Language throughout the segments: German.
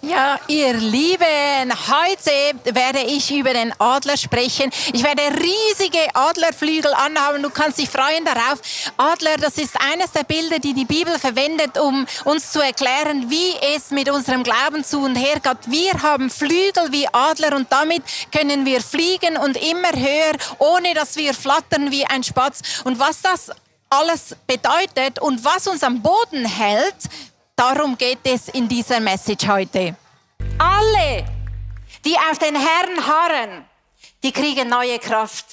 Ja, ihr Lieben, heute werde ich über den Adler sprechen. Ich werde riesige Adlerflügel anhaben. Du kannst dich freuen darauf. Adler, das ist eines der Bilder, die die Bibel verwendet, um uns zu erklären, wie es mit unserem Glauben zu und her geht. Wir haben Flügel wie Adler und damit können wir fliegen und immer höher, ohne dass wir flattern wie ein Spatz. Und was das alles bedeutet und was uns am Boden hält, darum geht es in dieser Message heute. Alle, die auf den Herrn harren, die kriegen neue Kraft.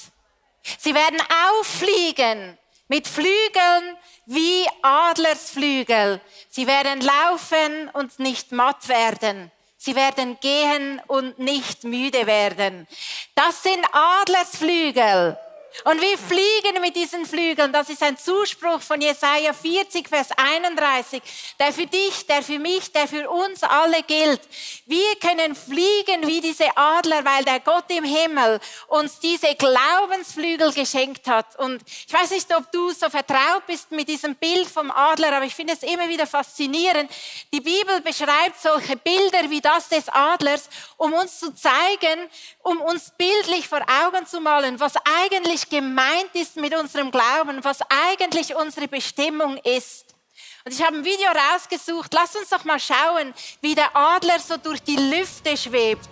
Sie werden auffliegen mit Flügeln wie Adlersflügel. Sie werden laufen und nicht matt werden. Sie werden gehen und nicht müde werden. Das sind Adlersflügel. Und wir fliegen mit diesen Flügeln. Das ist ein Zuspruch von Jesaja 40, Vers 31, der für dich, der für mich, der für uns alle gilt. Wir können fliegen wie diese Adler, weil der Gott im Himmel uns diese Glaubensflügel geschenkt hat. Und ich weiß nicht, ob du so vertraut bist mit diesem Bild vom Adler, aber ich finde es immer wieder faszinierend. Die Bibel beschreibt solche Bilder wie das des Adlers, um uns zu zeigen, um uns bildlich vor Augen zu malen, was eigentlich gemeint ist mit unserem Glauben, was eigentlich unsere Bestimmung ist. Und ich habe ein Video rausgesucht. Lass uns doch mal schauen, wie der Adler so durch die Lüfte schwebt.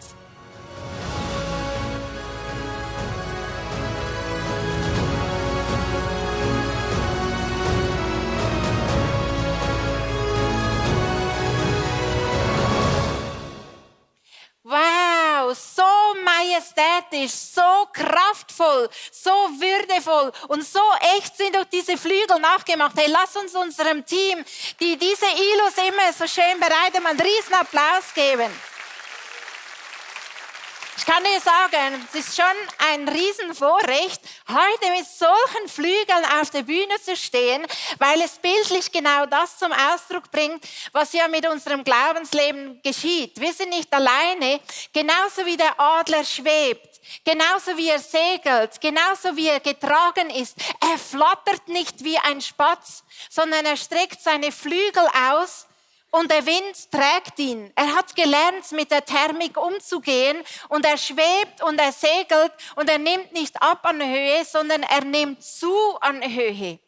Wow, so majestätisch, so kraftvoll, so würdevoll und so echt sind auch diese Flügel nachgemacht. Hey, lass uns unserem Team, die diese Ilus immer so schön bereiten, einen riesen Applaus geben. Ich kann dir sagen, es ist schon ein Riesenvorrecht, heute mit solchen Flügeln auf der Bühne zu stehen, weil es bildlich genau das zum Ausdruck bringt, was ja mit unserem Glaubensleben geschieht. Wir sind nicht alleine, genauso wie der Adler schwebt, genauso wie er segelt, genauso wie er getragen ist. Er flattert nicht wie ein Spatz, sondern er streckt seine Flügel aus. Und der Wind trägt ihn. Er hat gelernt, mit der Thermik umzugehen. Und er schwebt und er segelt. Und er nimmt nicht ab an Höhe, sondern er nimmt zu an Höhe.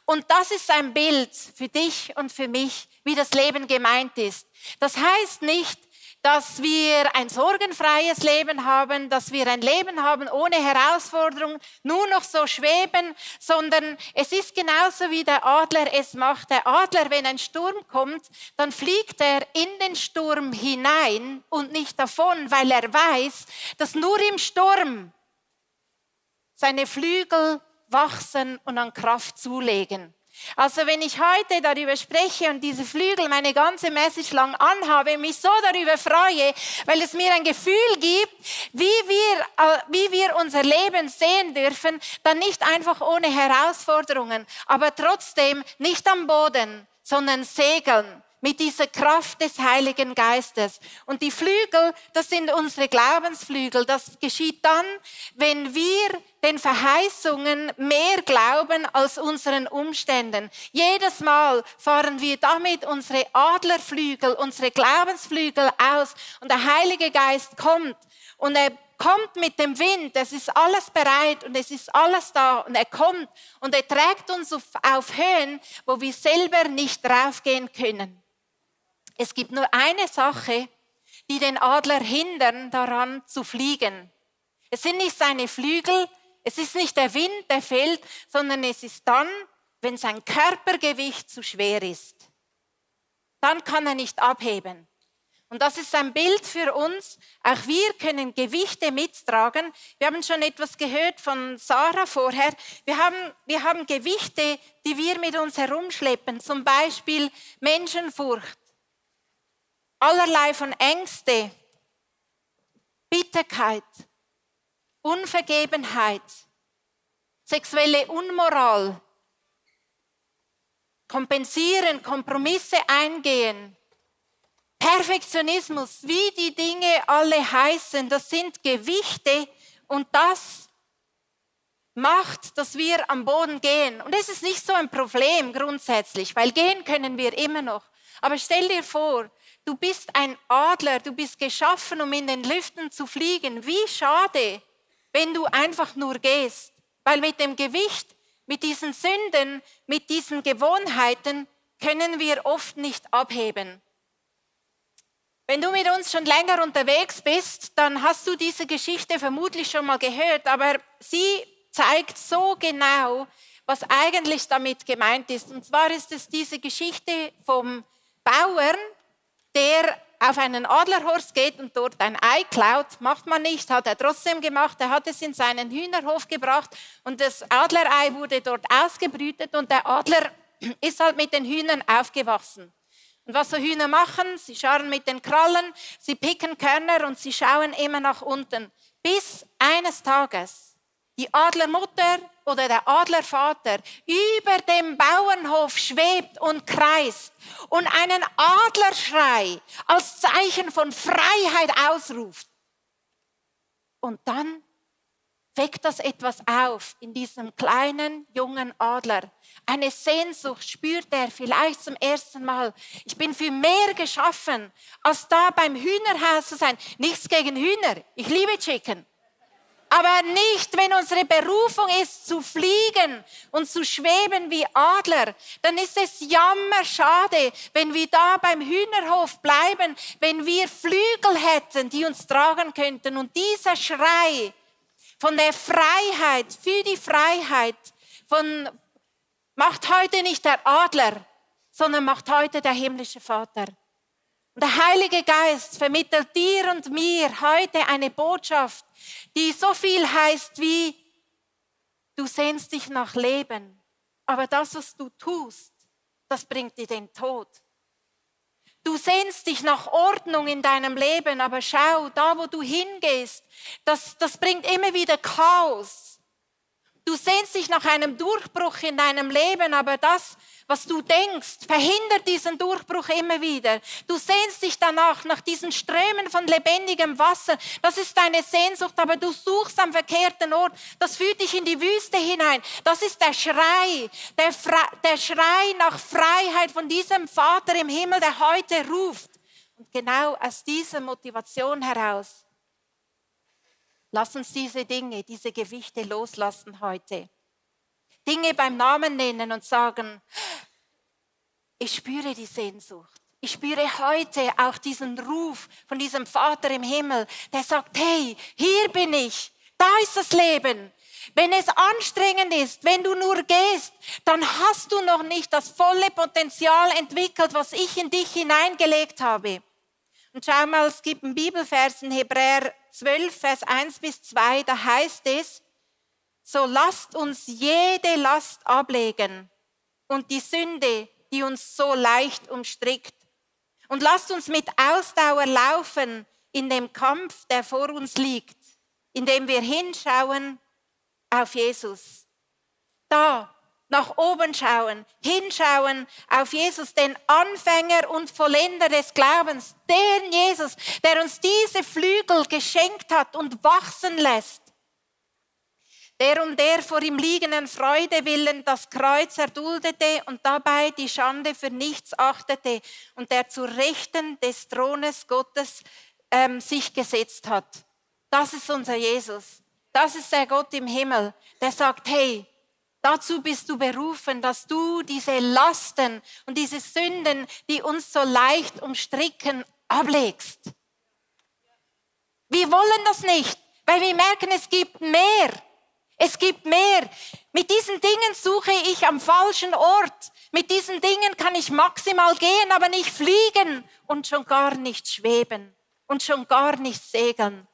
Und das ist ein Bild für dich und für mich, wie das Leben gemeint ist. Das heißt nicht, dass wir ein sorgenfreies Leben haben, dass wir ein Leben haben ohne Herausforderung, nur noch so schweben, sondern es ist genauso wie der Adler es macht. Der Adler, wenn ein Sturm kommt, dann fliegt er in den Sturm hinein und nicht davon, weil er weiß, dass nur im Sturm seine Flügel wachsen und an Kraft zulegen. Also wenn ich heute darüber spreche und diese Flügel meine ganze Message lang anhabe, mich so darüber freue, weil es mir ein Gefühl gibt, wie wir unser Leben sehen dürfen, dann nicht einfach ohne Herausforderungen, aber trotzdem nicht am Boden, sondern segeln mit dieser Kraft des Heiligen Geistes. Und die Flügel, das sind unsere Glaubensflügel. Das geschieht dann, wenn wir den Verheißungen mehr glauben als unseren Umständen. Jedes Mal fahren wir damit unsere Adlerflügel, unsere Glaubensflügel aus. Und der Heilige Geist kommt und er kommt mit dem Wind, es ist alles bereit und es ist alles da und er kommt und er trägt uns auf Höhen, wo wir selber nicht raufgehen können. Es gibt nur eine Sache, die den Adler hindern, daran zu fliegen. Es sind nicht seine Flügel, es ist nicht der Wind, der fehlt, sondern es ist dann, wenn sein Körpergewicht zu schwer ist. Dann kann er nicht abheben. Und das ist ein Bild für uns. Auch wir können Gewichte mittragen. Wir haben schon etwas gehört von Sarah vorher. Wir haben Gewichte, die wir mit uns herumschleppen. Zum Beispiel Menschenfurcht, allerlei von Ängste, Bitterkeit, Unvergebenheit, sexuelle Unmoral, kompensieren, Kompromisse eingehen, Perfektionismus, wie die Dinge alle heißen, das sind Gewichte und das macht, dass wir am Boden gehen. Und es ist nicht so ein Problem grundsätzlich, weil gehen können wir immer noch. Aber stell dir vor, du bist ein Adler, du bist geschaffen, um in den Lüften zu fliegen. Wie schade, wenn du einfach nur gehst. Weil mit dem Gewicht, mit diesen Sünden, mit diesen Gewohnheiten können wir oft nicht abheben. Wenn du mit uns schon länger unterwegs bist, dann hast du diese Geschichte vermutlich schon mal gehört, aber sie zeigt so genau, was eigentlich damit gemeint ist. Und zwar ist es diese Geschichte vom Bauern, der auf einen Adlerhorst geht und dort ein Ei klaut. Macht man nicht, hat er trotzdem gemacht. Er hat es in seinen Hühnerhof gebracht und das Adlerei wurde dort ausgebrütet und der Adler ist halt mit den Hühnern aufgewachsen. Und was so Hühner machen, sie scharren mit den Krallen, sie picken Körner und sie schauen immer nach unten. Bis eines Tages die Adlermutter oder der Adlervater über dem Bauernhof schwebt und kreist und einen Adlerschrei als Zeichen von Freiheit ausruft. Und dann weckt das etwas auf in diesem kleinen, jungen Adler. Eine Sehnsucht spürt er vielleicht zum ersten Mal. Ich bin für mehr geschaffen, als da beim Hühnerhaus zu sein. Nichts gegen Hühner, ich liebe Chicken. Aber nicht, wenn unsere Berufung ist, zu fliegen und zu schweben wie Adler. Dann ist es jammerschade, wenn wir da beim Hühnerhof bleiben, wenn wir Flügel hätten, die uns tragen könnten. Und dieser Schrei von der Freiheit, für die Freiheit, macht heute nicht der Adler, sondern macht heute der himmlische Vater. Und der Heilige Geist vermittelt dir und mir heute eine Botschaft, die so viel heißt wie, du sehnst dich nach Leben, aber das, was du tust, das bringt dir den Tod. Du sehnst dich nach Ordnung in deinem Leben, aber schau, da wo du hingehst, das bringt immer wieder Chaos. Du sehnst dich nach einem Durchbruch in deinem Leben, aber das, was du denkst, verhindert diesen Durchbruch immer wieder. Du sehnst dich danach, nach diesen Strömen von lebendigem Wasser. Das ist deine Sehnsucht, aber du suchst am verkehrten Ort. Das führt dich in die Wüste hinein. Das ist der Schrei, der Schrei nach Freiheit von diesem Vater im Himmel, der heute ruft. Und genau aus dieser Motivation heraus, lass uns diese Dinge, diese Gewichte loslassen heute. Dinge beim Namen nennen und sagen, ich spüre die Sehnsucht. Ich spüre heute auch diesen Ruf von diesem Vater im Himmel, der sagt, hey, hier bin ich, da ist das Leben. Wenn es anstrengend ist, wenn du nur gehst, dann hast du noch nicht das volle Potenzial entwickelt, was ich in dich hineingelegt habe. Und schau mal, es gibt einen Bibelvers in Hebräer 12, Vers 1 bis 2, da heißt es, so lasst uns jede Last ablegen und die Sünde, die uns so leicht umstrickt. Und lasst uns mit Ausdauer laufen in dem Kampf, der vor uns liegt, indem wir hinschauen auf Jesus. Da, nach oben schauen, hinschauen auf Jesus, den Anfänger und Vollender des Glaubens, den Jesus, der uns diese Flügel geschenkt hat und wachsen lässt. Der vor ihm liegenden Freude willen das Kreuz erduldete und dabei die Schande für nichts achtete und der zu Rechten des Thrones Gottes sich gesetzt hat. Das ist unser Jesus. Das ist der Gott im Himmel, der sagt, hey, dazu bist du berufen, dass du diese Lasten und diese Sünden, die uns so leicht umstricken, ablegst. Wir wollen das nicht, weil wir merken, es gibt mehr. Es gibt mehr. Mit diesen Dingen suche ich am falschen Ort. Mit diesen Dingen kann ich maximal gehen, aber nicht fliegen und schon gar nicht schweben und schon gar nicht segeln.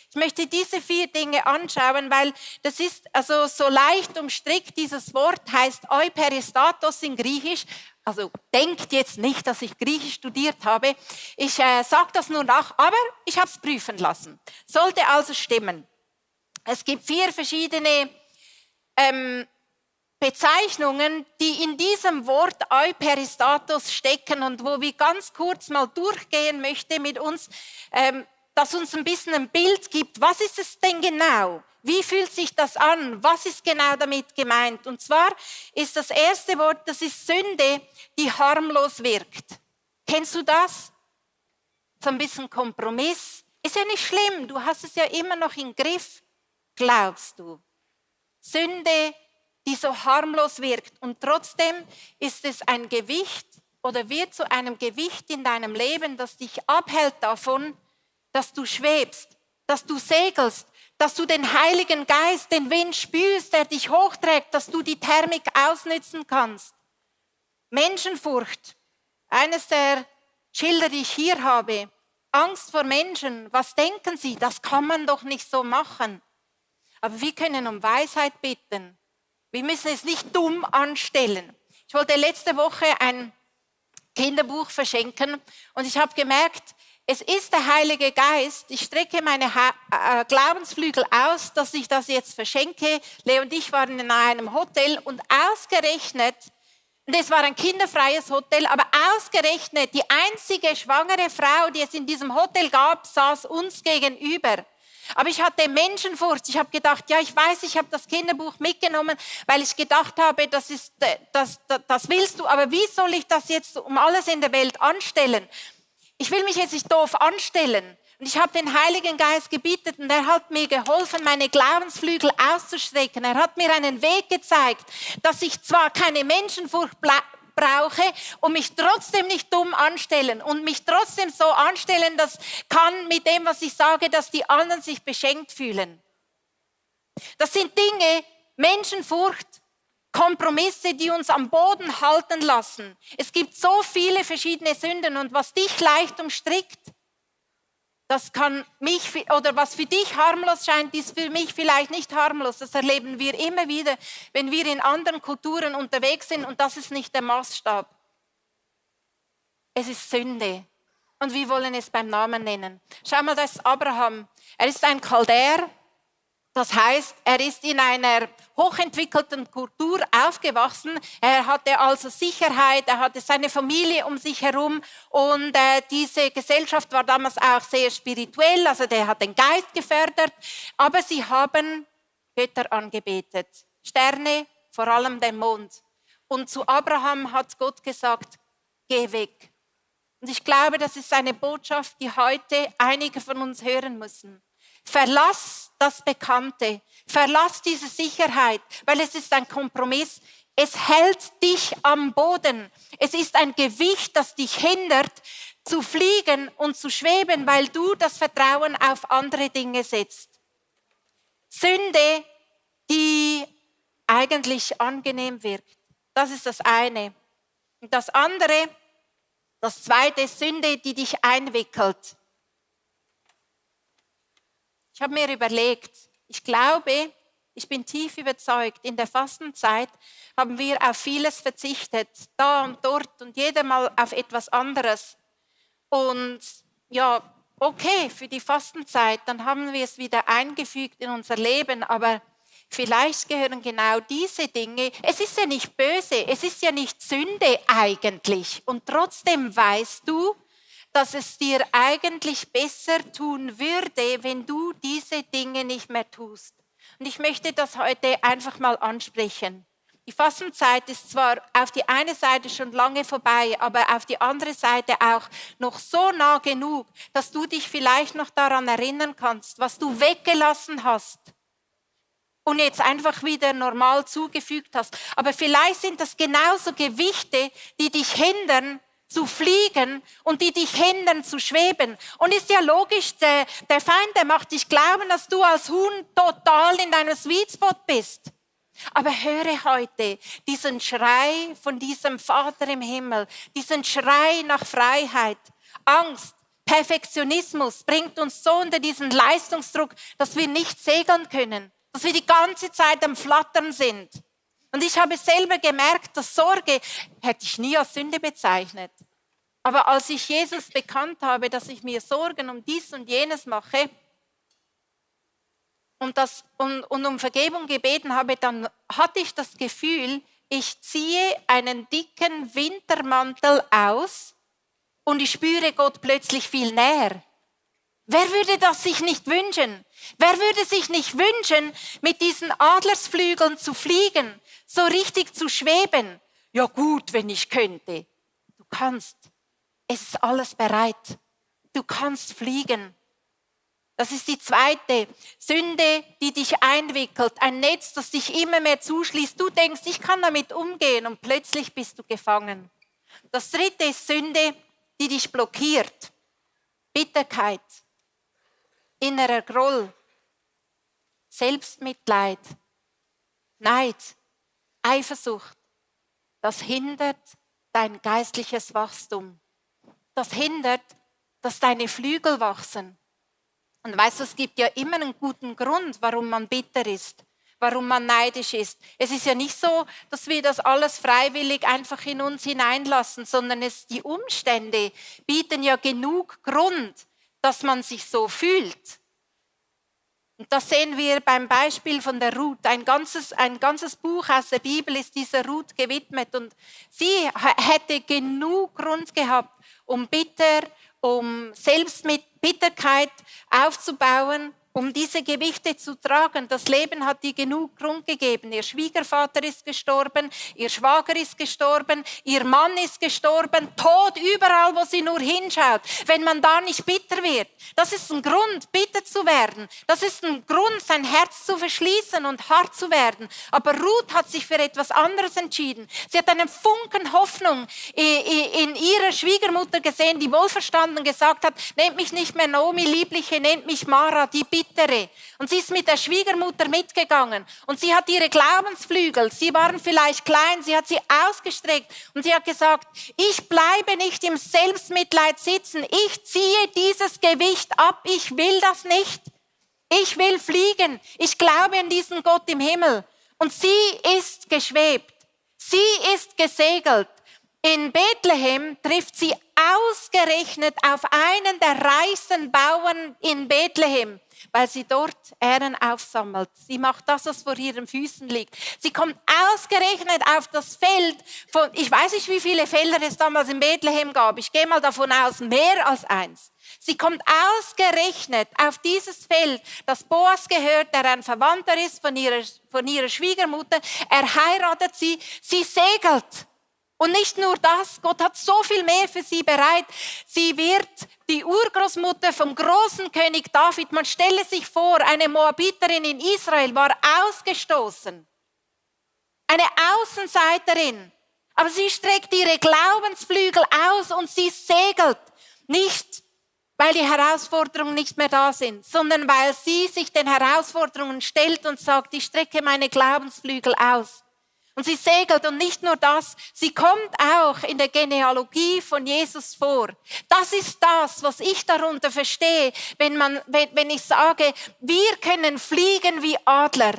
Ich möchte diese 4 Dinge anschauen, weil das ist also so leicht umstrickt. Dieses Wort heißt Euperistatos in Griechisch. Also denkt jetzt nicht, dass ich Griechisch studiert habe. Ich sage das nur nach, aber ich habe es prüfen lassen. Sollte also stimmen. Es gibt 4 verschiedene Bezeichnungen, die in diesem Wort Euperistatos stecken und wo wir ganz kurz mal durchgehen möchte mit uns, dass uns ein bisschen ein Bild gibt, was ist es denn genau? Wie fühlt sich das an? Was ist genau damit gemeint? Und zwar ist das erste Wort, das ist Sünde, die harmlos wirkt. Kennst du das? so ein bisschen Kompromiss. Ist ja nicht schlimm, du hast es ja immer noch im Griff, glaubst du. Sünde, die so harmlos wirkt und trotzdem ist es ein Gewicht oder wird zu einem Gewicht in deinem Leben, das dich abhält davon, dass du schwebst, dass du segelst, dass du den Heiligen Geist, den Wind spürst, der dich hochträgt, dass du die Thermik ausnützen kannst. Menschenfurcht, eines der Schilder, die ich hier habe, Angst vor Menschen, was denken sie, das kann man doch nicht so machen. Aber wir können um Weisheit bitten. Wir müssen es nicht dumm anstellen. Ich wollte letzte Woche ein Kinderbuch verschenken und ich habe gemerkt, es ist der Heilige Geist. Ich strecke meine Glaubensflügel aus, dass ich das jetzt verschenke. Leo und ich waren in einem Hotel und ausgerechnet, und es war ein kinderfreies Hotel, aber ausgerechnet die einzige schwangere Frau, die es in diesem Hotel gab, saß uns gegenüber. Aber ich hatte Menschenfurcht. Ich habe gedacht, ja, ich weiß, ich habe das Kinderbuch mitgenommen, weil ich gedacht habe, das willst du, aber wie soll ich das jetzt um alles in der Welt anstellen? Ich will mich jetzt nicht doof anstellen. Und ich habe den Heiligen Geist gebeten und er hat mir geholfen, meine Glaubensflügel auszustrecken. Er hat mir einen Weg gezeigt, dass ich zwar keine Menschenfurcht brauche und mich trotzdem nicht dumm anstellen und mich trotzdem so anstellen, das kann mit dem, was ich sage, dass die anderen sich beschenkt fühlen. Das sind Dinge, Menschenfurcht, Kompromisse, die uns am Boden halten lassen. Es gibt so viele verschiedene Sünden und was dich leicht umstrickt, das kann mich, oder was für dich harmlos scheint, ist für mich vielleicht nicht harmlos. Das erleben wir immer wieder, wenn wir in anderen Kulturen unterwegs sind und das ist nicht der Maßstab. Es ist Sünde und wir wollen es beim Namen nennen. Schau mal, das ist Abraham. Er ist ein Chaldäer. Das heißt, er ist in einer hochentwickelten Kultur aufgewachsen. Er hatte also Sicherheit, er hatte seine Familie um sich herum und diese Gesellschaft war damals auch sehr spirituell, also der hat den Geist gefördert, aber sie haben Götter angebetet, Sterne, vor allem den Mond. Und zu Abraham hat Gott gesagt, geh weg. Und ich glaube, das ist eine Botschaft, die heute einige von uns hören müssen. Verlass das Bekannte, verlass diese Sicherheit, weil es ist ein Kompromiss. Es hält dich am Boden. Es ist ein Gewicht, das dich hindert, zu fliegen und zu schweben, weil du das Vertrauen auf andere Dinge setzt. Sünde, die eigentlich angenehm wirkt. Das ist das eine. Und das andere, das zweite ist Sünde, die dich einwickelt. Ich habe mir überlegt, ich glaube, ich bin tief überzeugt, in der Fastenzeit haben wir auf vieles verzichtet, da und dort und jeder mal auf etwas anderes. Und ja, okay, für die Fastenzeit, dann haben wir es wieder eingefügt in unser Leben, aber vielleicht gehören genau diese Dinge, es ist ja nicht böse, es ist ja nicht Sünde eigentlich und trotzdem weißt du, dass es dir eigentlich besser tun würde, wenn du diese Dinge nicht mehr tust. Und ich möchte das heute einfach mal ansprechen. Die Fastenzeit ist zwar auf die eine Seite schon lange vorbei, aber auf die andere Seite auch noch so nah genug, dass du dich vielleicht noch daran erinnern kannst, was du weggelassen hast und jetzt einfach wieder normal zugefügt hast. Aber vielleicht sind das genauso Gewichte, die dich hindern, zu fliegen und die dich hindern zu schweben. Und ist ja logisch, der Feind, der macht dich glauben, dass du als Huhn total in deinem Sweet Spot bist. Aber höre heute diesen Schrei von diesem Vater im Himmel, diesen Schrei nach Freiheit. Angst, Perfektionismus bringt uns so unter diesen Leistungsdruck, dass wir nicht segeln können, dass wir die ganze Zeit am Flattern sind. Und ich habe selber gemerkt, dass Sorge hätte ich nie als Sünde bezeichnet. Aber als ich Jesus bekannt habe, dass ich mir Sorgen um dies und jenes mache und um Vergebung gebeten habe, dann hatte ich das Gefühl, ich ziehe einen dicken Wintermantel aus und ich spüre Gott plötzlich viel näher. Wer würde das sich nicht wünschen? Wer würde sich nicht wünschen, mit diesen Adlersflügeln zu fliegen, so richtig zu schweben? Ja gut, wenn ich könnte. Du kannst. Es ist alles bereit. Du kannst fliegen. Das ist die zweite Sünde, die dich einwickelt. Ein Netz, das dich immer mehr zuschließt. Du denkst, ich kann damit umgehen und plötzlich bist du gefangen. Das dritte ist Sünde, die dich blockiert. Bitterkeit, innerer Groll, Selbstmitleid, Neid, Eifersucht. Das hindert dein geistliches Wachstum. Das hindert, dass deine Flügel wachsen. Und weißt du, es gibt ja immer einen guten Grund, warum man bitter ist, warum man neidisch ist. Es ist ja nicht so, dass wir das alles freiwillig einfach in uns hineinlassen, sondern die Umstände bieten ja genug Grund, dass man sich so fühlt. Und das sehen wir beim Beispiel von der Ruth. Ein ganzes Buch aus der Bibel ist dieser Ruth gewidmet. Und sie hätte genug Grund gehabt, um selbst mit Bitterkeit aufzubauen, um diese Gewichte zu tragen. Das Leben hat ihr genug Grund gegeben. Ihr Schwiegervater ist gestorben, ihr Schwager ist gestorben, ihr Mann ist gestorben, Tod überall, wo sie nur hinschaut. Wenn man da nicht bitter wird, das ist ein Grund, bitter zu werden. Das ist ein Grund, sein Herz zu verschließen und hart zu werden. Aber Ruth hat sich für etwas anderes entschieden. Sie hat einen Funken Hoffnung in ihrer Schwiegermutter gesehen, die wohlverstanden gesagt hat, nehmt mich nicht mehr Naomi, Liebliche, nehmt mich Mara, die Bittere. Und sie ist mit der Schwiegermutter mitgegangen. Und sie hat ihre Glaubensflügel, sie waren vielleicht klein, sie hat sie ausgestreckt. Und sie hat gesagt, ich bleibe nicht im Selbstmitleid sitzen. Ich ziehe dieses Gewicht ab. Ich will das nicht. Ich will fliegen. Ich glaube an diesen Gott im Himmel. Und sie ist geschwebt. Sie ist gesegelt. In Bethlehem trifft sie ausgerechnet auf einen der reichsten Bauern in Bethlehem, weil sie dort Ähren aufsammelt. Sie macht das, was vor ihren Füßen liegt. Sie kommt ausgerechnet auf das Feld von, ich weiß nicht, wie viele Felder es damals in Bethlehem gab. Ich gehe mal davon aus, mehr als eins. Sie kommt ausgerechnet auf dieses Feld, das Boas gehört, der ein Verwandter ist von ihrer Schwiegermutter. Er heiratet sie, sie segelt. Und nicht nur das, Gott hat so viel mehr für sie bereit. Sie wird die Urgroßmutter vom großen König David. Man stelle sich vor, eine Moabiterin in Israel war ausgestoßen. Eine Außenseiterin. Aber sie streckt ihre Glaubensflügel aus und sie segelt. Nicht, weil die Herausforderungen nicht mehr da sind, sondern weil sie sich den Herausforderungen stellt und sagt, ich strecke meine Glaubensflügel aus. Und sie segelt und nicht nur das, sie kommt auch in der Genealogie von Jesus vor. Das ist das, was ich darunter verstehe, wenn ich sage, wir können fliegen wie Adler.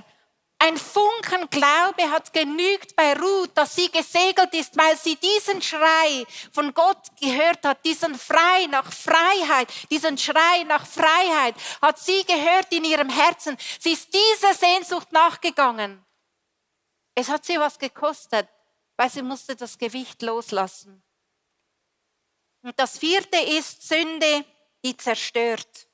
Ein Funken Glaube hat genügt bei Ruth, dass sie gesegelt ist, weil sie diesen Schrei von Gott gehört hat, diesen Schrei nach Freiheit, hat sie gehört in ihrem Herzen. Sie ist dieser Sehnsucht nachgegangen. Es hat sie was gekostet, weil sie musste das Gewicht loslassen. Und das vierte ist Sünde, die zerstört.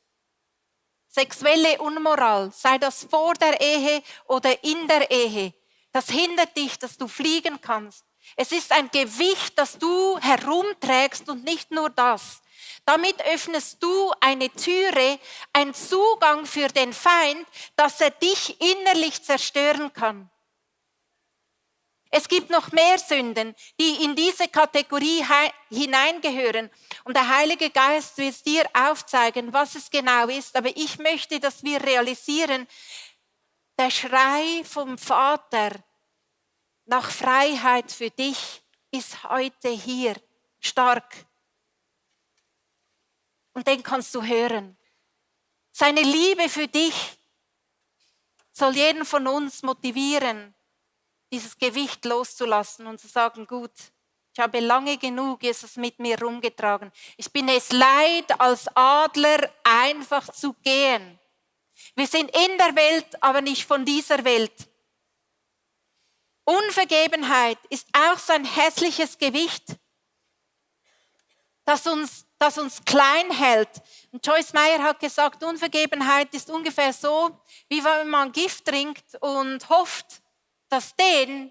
Sexuelle Unmoral, sei das vor der Ehe oder in der Ehe, das hindert dich, dass du fliegen kannst. Es ist ein Gewicht, das du herumträgst und nicht nur das. Damit öffnest du eine Türe, einen Zugang für den Feind, dass er dich innerlich zerstören kann. Es gibt noch mehr Sünden, die in diese Kategorie hineingehören. Und der Heilige Geist wird es dir aufzeigen, was es genau ist. Aber ich möchte, dass wir realisieren, der Schrei vom Vater nach Freiheit für dich ist heute hier stark. Und den kannst du hören. Seine Liebe für dich soll jeden von uns motivieren, dieses Gewicht loszulassen und zu sagen, gut, ich habe lange genug Jesus mit mir rumgetragen. Ich bin es leid, als Adler einfach zu gehen. Wir sind in der Welt, aber nicht von dieser Welt. Unvergebenheit ist auch so ein hässliches Gewicht, das uns klein hält. Und Joyce Meyer hat gesagt, Unvergebenheit ist ungefähr so, wie wenn man Gift trinkt und hofft, dass der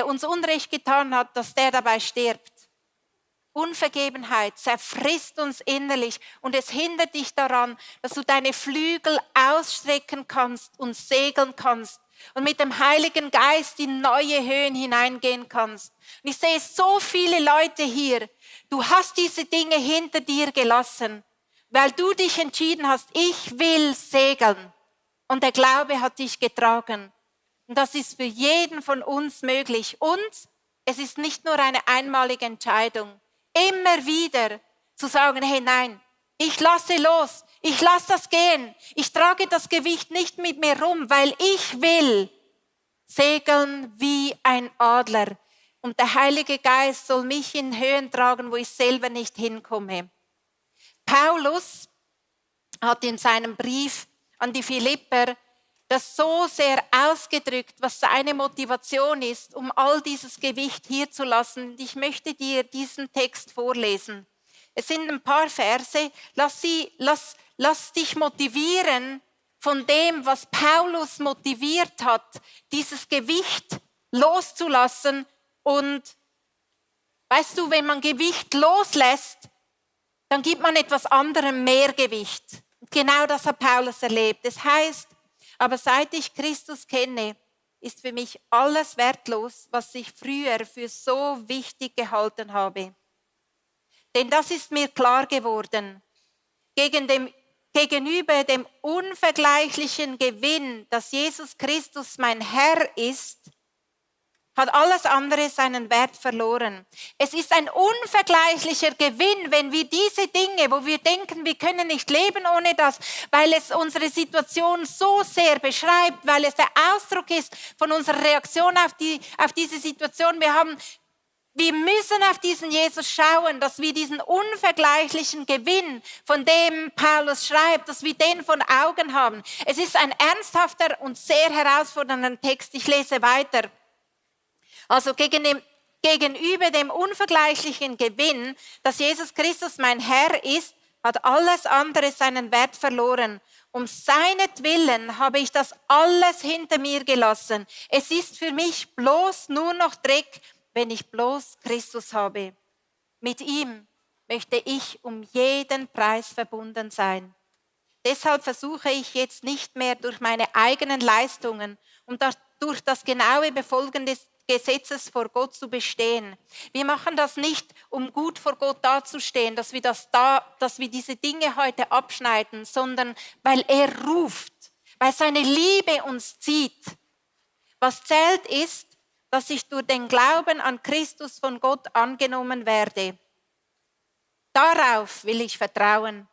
uns Unrecht getan hat, dass der dabei stirbt. Unvergebenheit zerfrisst uns innerlich und es hindert dich daran, dass du deine Flügel ausstrecken kannst und segeln kannst und mit dem Heiligen Geist in neue Höhen hineingehen kannst. Und ich sehe so viele Leute hier, du hast diese Dinge hinter dir gelassen, weil du dich entschieden hast, ich will segeln. Und der Glaube hat dich getragen. Und das ist für jeden von uns möglich. Und es ist nicht nur eine einmalige Entscheidung. Immer wieder zu sagen, hey nein, ich lasse los, ich lasse das gehen. Ich trage das Gewicht nicht mit mir rum, weil ich will segeln wie ein Adler. Und der Heilige Geist soll mich in Höhen tragen, wo ich selber nicht hinkomme. Paulus hat in seinem Brief an die Philipper das so sehr ausgedrückt, was seine Motivation ist, um all dieses Gewicht hier zu lassen. Und ich möchte dir diesen Text vorlesen. Es sind ein paar Verse. Lass dich motivieren von dem, was Paulus motiviert hat, dieses Gewicht loszulassen. Und weißt du, wenn man Gewicht loslässt, dann gibt man etwas anderem mehr Gewicht. Und genau das hat Paulus erlebt. Das heißt, aber seit ich Christus kenne, ist für mich alles wertlos, was ich früher für so wichtig gehalten habe. Denn das ist mir klar geworden. Gegenüber dem unvergleichlichen Gewinn, dass Jesus Christus mein Herr ist, hat alles andere seinen Wert verloren. Es ist ein unvergleichlicher Gewinn, wenn wir diese Dinge, wo wir denken, wir können nicht leben ohne das, weil es unsere Situation so sehr beschreibt, weil es der Ausdruck ist von unserer Reaktion auf diese Situation. Wir müssen auf diesen Jesus schauen, dass wir diesen unvergleichlichen Gewinn, von dem Paulus schreibt, dass wir den vor Augen haben. Es ist ein ernsthafter und sehr herausfordernder Text. Ich lese weiter. Also gegenüber dem unvergleichlichen Gewinn, dass Jesus Christus mein Herr ist, hat alles andere seinen Wert verloren. Um seinetwillen habe ich das alles hinter mir gelassen. Es ist für mich bloß nur noch Dreck, wenn ich bloß Christus habe. Mit ihm möchte ich um jeden Preis verbunden sein. Deshalb versuche ich jetzt nicht mehr durch meine eigenen Leistungen und durch das genaue Befolgen des Gesetzes vor Gott zu bestehen. Wir machen das nicht, um gut vor Gott dazustehen, dass wir diese Dinge heute abschneiden, sondern weil er ruft, weil seine Liebe uns zieht. Was zählt ist, dass ich durch den Glauben an Christus von Gott angenommen werde. Darauf will ich vertrauen.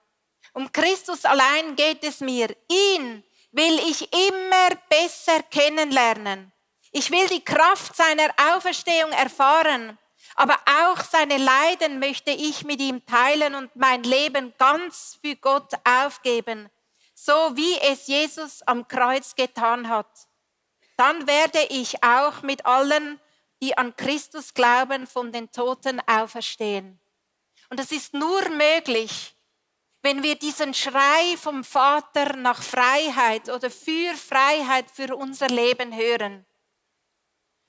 Um Christus allein geht es mir. Ihn will ich immer besser kennenlernen. Ich will die Kraft seiner Auferstehung erfahren, aber auch seine Leiden möchte ich mit ihm teilen und mein Leben ganz für Gott aufgeben, so wie es Jesus am Kreuz getan hat. Dann werde ich auch mit allen, die an Christus glauben, von den Toten auferstehen. Und es ist nur möglich, wenn wir diesen Schrei vom Vater nach Freiheit oder für Freiheit für unser Leben hören.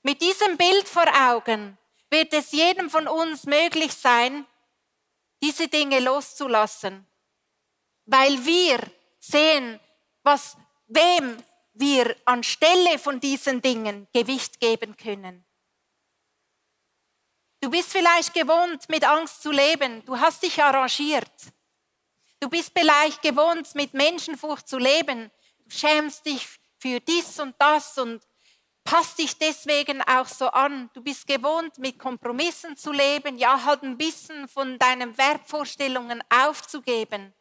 Mit diesem Bild vor Augen wird es jedem von uns möglich sein, diese Dinge loszulassen, weil wir sehen, wem wir anstelle von diesen Dingen Gewicht geben können. Du bist vielleicht gewohnt, mit Angst zu leben. Du hast dich arrangiert. Du bist vielleicht gewohnt, mit Menschenfurcht zu leben. Du schämst dich für dies und das und passt dich deswegen auch so an. Du bist gewohnt, mit Kompromissen zu leben, ja, halt ein bisschen von deinen Wertvorstellungen aufzugeben.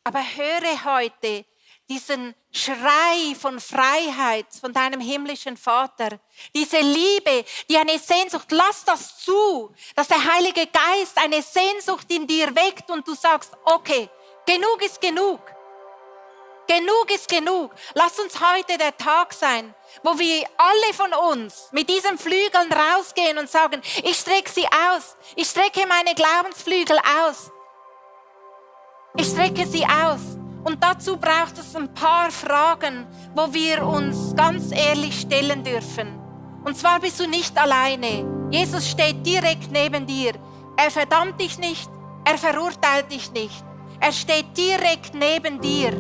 Aber höre heute diesen Schrei von Freiheit von deinem himmlischen Vater. Diese Liebe, die eine Sehnsucht, lass das zu, dass der Heilige Geist eine Sehnsucht in dir weckt und du sagst, okay, genug ist genug. Genug ist genug. Lass uns heute der Tag sein, wo wir alle von uns mit diesen Flügeln rausgehen und sagen, ich strecke sie aus. Ich strecke meine Glaubensflügel aus. Ich strecke sie aus. Und dazu braucht es ein paar Fragen, wo wir uns ganz ehrlich stellen dürfen. Und zwar bist du nicht alleine. Jesus steht direkt neben dir. Er verdammt dich nicht, er verurteilt dich nicht. Er steht direkt neben dir.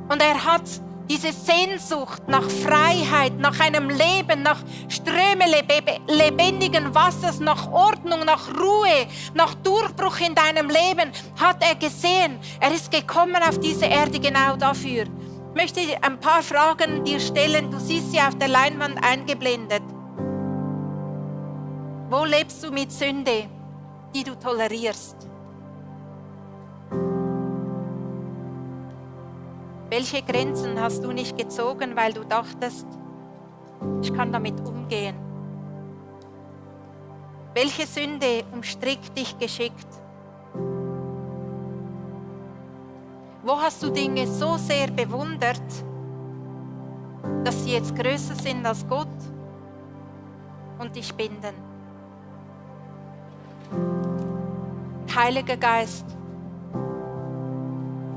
Und er hat diese Sehnsucht nach Freiheit, nach einem Leben, nach Ströme lebendigen Wassers, nach Ordnung, nach Ruhe, nach Durchbruch in deinem Leben, hat er gesehen. Er ist gekommen auf diese Erde genau dafür. Ich möchte ein paar Fragen dir stellen. Du siehst sie auf der Leinwand eingeblendet. Wo lebst du mit Sünde, die du tolerierst? Welche Grenzen hast du nicht gezogen, weil du dachtest, ich kann damit umgehen? Welche Sünde umstrickt dich geschickt? Wo hast du Dinge so sehr bewundert, dass sie jetzt größer sind als Gott und dich binden? Heiliger Geist,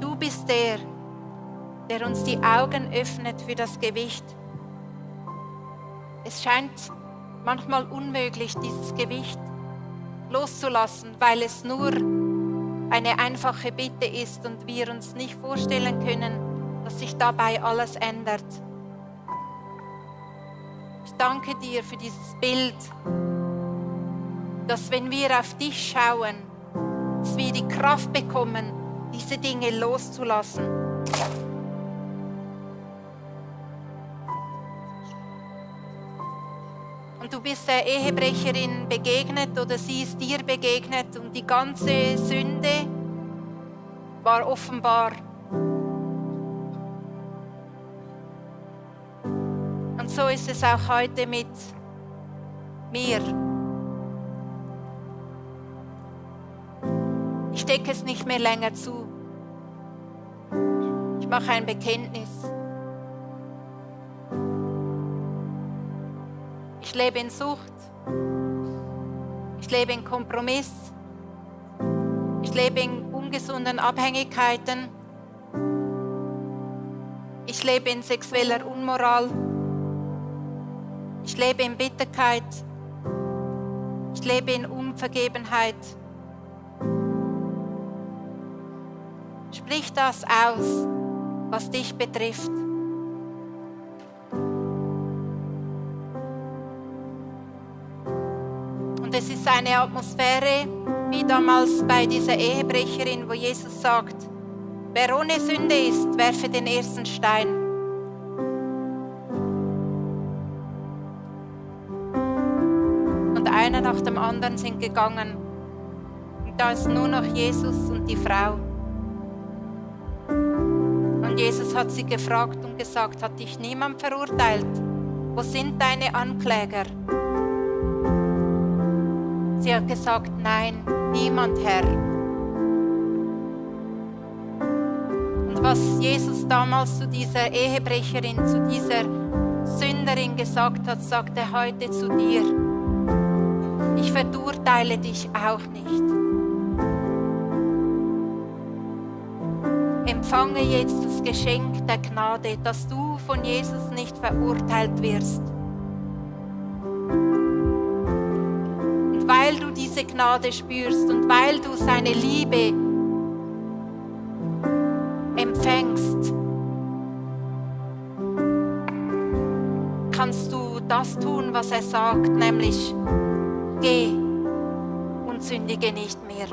du bist der uns die Augen öffnet für das Gewicht. Es scheint manchmal unmöglich, dieses Gewicht loszulassen, weil es nur eine einfache Bitte ist und wir uns nicht vorstellen können, dass sich dabei alles ändert. Ich danke dir für dieses Bild, dass wenn wir auf dich schauen, dass wir die Kraft bekommen, diese Dinge loszulassen. Und du bist der Ehebrecherin begegnet oder sie ist dir begegnet und die ganze Sünde war offenbar. Und so ist es auch heute mit mir. Ich stecke es nicht mehr länger zu. Ich mache ein Bekenntnis. Ich lebe in Sucht. Ich lebe in Kompromiss. Ich lebe in ungesunden Abhängigkeiten. Ich lebe in sexueller Unmoral. Ich lebe in Bitterkeit. Ich lebe in Unvergebenheit. Sprich das aus, was dich betrifft. Und es ist eine Atmosphäre, wie damals bei dieser Ehebrecherin, wo Jesus sagt, wer ohne Sünde ist, werfe den ersten Stein. Und einer nach dem anderen sind gegangen. Und da ist nur noch Jesus und die Frau. Und Jesus hat sie gefragt und gesagt, hat dich niemand verurteilt? Wo sind deine Ankläger? Sie hat gesagt, nein, niemand, Herr. Und was Jesus damals zu dieser Ehebrecherin, zu dieser Sünderin gesagt hat, sagt er heute zu dir. Ich verurteile dich auch nicht. Empfange jetzt das Geschenk der Gnade, dass du von Jesus nicht verurteilt wirst. Und weil du diese Gnade spürst und weil du seine Liebe empfängst, kannst du das tun, was er sagt, nämlich geh und sündige nicht mehr.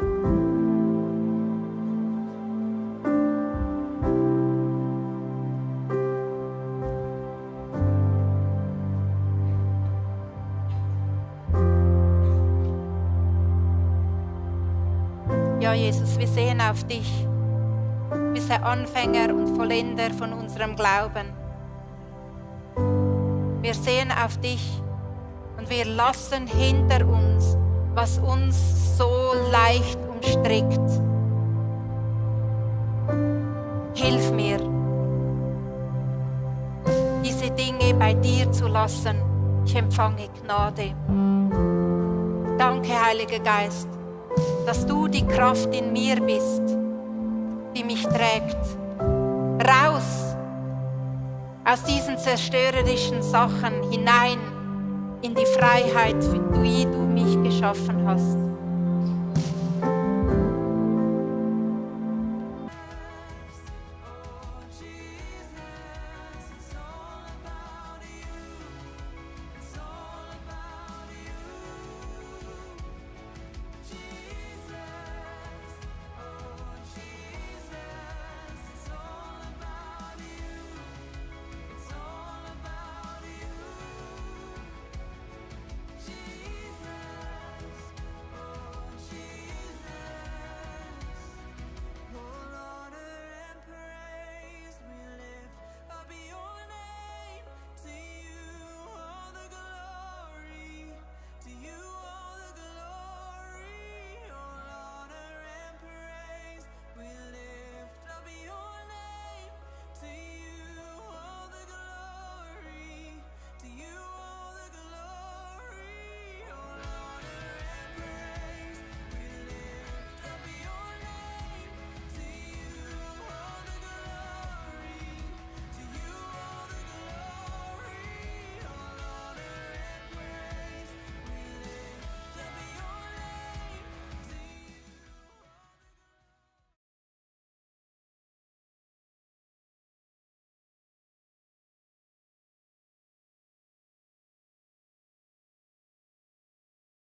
Ja, Jesus, wir sehen auf dich. Du bist der Anfänger und Vollender von unserem Glauben. Wir sehen auf dich und wir lassen hinter uns, was uns so leicht umstrickt. Hilf mir, diese Dinge bei dir zu lassen. Ich empfange Gnade. Danke, Heiliger Geist, dass du die Kraft in mir bist, die mich trägt. Raus aus diesen zerstörerischen Sachen hinein in die Freiheit, für die du mich geschaffen hast.